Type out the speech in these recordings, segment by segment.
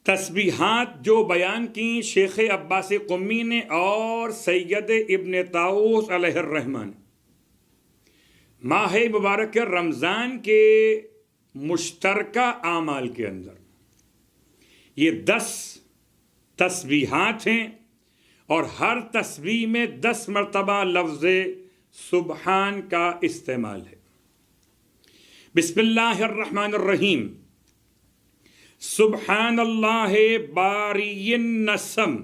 تسبیحات جو بیان کی شیخ عباس قمی نے اور سید ابن طاؤس علیہ الرحمن ماہ مبارک رمضان کے مشترکہ اعمال کے اندر یہ 10 تسبیحات ہیں اور ہر تسبیح میں 10 مرتبہ لفظ سبحان کا استعمال ہے۔ بسم اللہ الرحمن الرحیم۔ سبحان اللہ باری النسم،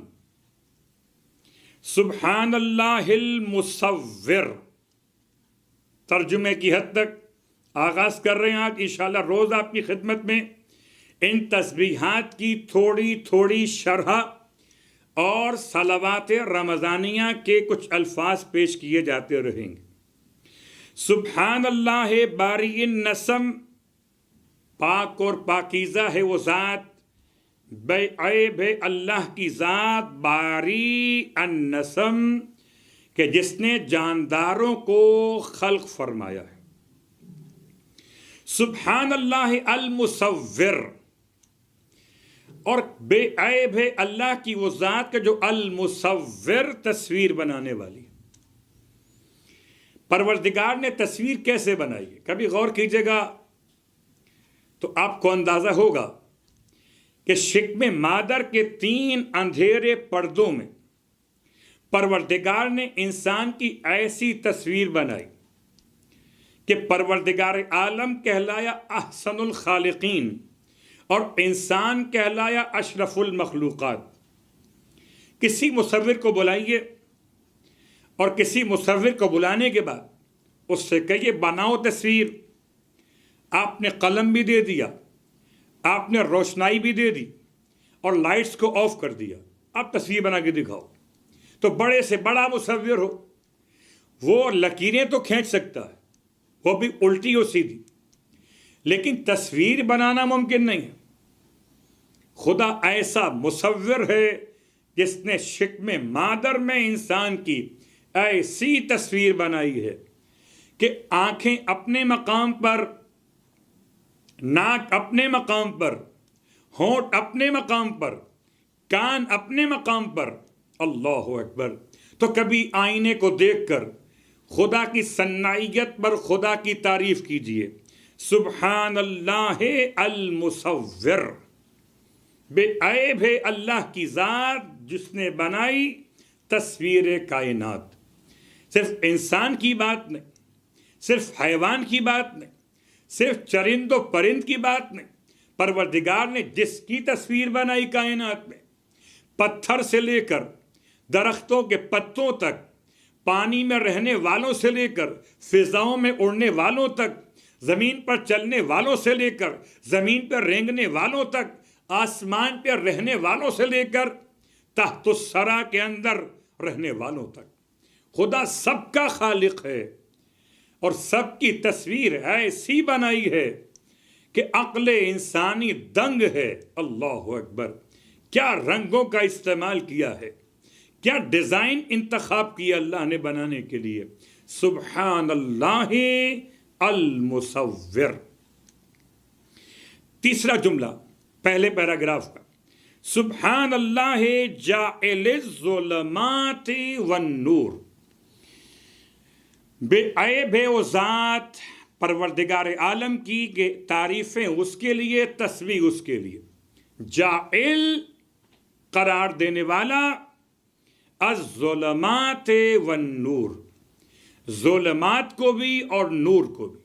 سبحان اللہ المصور۔ ترجمے کی حد تک آغاز کر رہے ہیں آج انشاءاللہ روز آپ کی خدمت میں ان تسبیحات کی تھوڑی تھوڑی شرح اور صلوات رمضانیہ کے کچھ الفاظ پیش کیے جاتے رہیں گے۔ سبحان اللہ باری النسم، پاک اور پاکیزہ ہے وہ ذات، بے عیب ہے اللہ کی ذات، باری النسم کہ جس نے جانداروں کو خلق فرمایا ہے۔ سبحان اللہ المصور، اور بے عیب ہے اللہ کی وہ ذات کہ جو المصور تصویر بنانے والی ہے۔ پروردگار نے تصویر کیسے بنائی ہے؟ کبھی غور کیجئے گا تو آپ کو اندازہ ہوگا کہ شکم مادر کے 3 اندھیرے پردوں میں پروردگار نے انسان کی ایسی تصویر بنائی کہ پروردگار عالم کہلایا احسن الخالقین اور انسان کہلایا اشرف المخلوقات۔ کسی مصور کو بلائیے اور کسی مصور کو بلانے کے بعد اس سے کہیے بناؤ تصویر، آپ نے قلم بھی دے دیا، آپ نے روشنائی بھی دے دی اور لائٹس کو آف کر دیا، آپ تصویر بنا کے دکھاؤ۔ تو بڑے سے بڑا مصور ہو وہ لکیریں تو کھینچ سکتا ہے، وہ بھی الٹی اور سیدھی، لیکن تصویر بنانا ممکن نہیں ہے۔ خدا ایسا مصور ہے جس نے شکم مادر میں انسان کی ایسی تصویر بنائی ہے کہ آنکھیں اپنے مقام پر، ناک اپنے مقام پر، ہونٹ اپنے مقام پر، کان اپنے مقام پر۔ اللہ اکبر۔ تو کبھی آئینے کو دیکھ کر خدا کی صنعیت پر خدا کی تعریف کیجئے۔ سبحان اللہ المصور، بے عیب ہے اللہ کی ذات جس نے بنائی تصویر کائنات۔ صرف انسان کی بات نہیں، صرف حیوان کی بات نہیں، صرف چرند و پرند کی بات نہیں، پروردگار نے جس کی تصویر بنائی کائنات میں، پتھر سے لے کر درختوں کے پتوں تک، پانی میں رہنے والوں سے لے کر فضاؤں میں اڑنے والوں تک، زمین پر چلنے والوں سے لے کر زمین پر رینگنے والوں تک، آسمان پر رہنے والوں سے لے کر تحت الثری کے اندر رہنے والوں تک، خدا سب کا خالق ہے اور سب کی تصویر ایسی بنائی ہے کہ عقل انسانی دنگ ہے۔ اللہ اکبر۔ کیا رنگوں کا استعمال کیا ہے، کیا ڈیزائن انتخاب کیا اللہ نے بنانے کے لیے۔ سبحان اللہ المصور۔ تیسرا جملہ پہلے پیراگراف کا، سبحان اللہ جاعل الظلمات والنور، بے عیب ہے وہ ذات پروردگار عالم کی کہ تعریفیں اس کے لیے، تسبیح اس کے لیے۔ جاعل قرار دینے والا، الظلمات والنور، ظلمات کو بھی اور نور کو بھی۔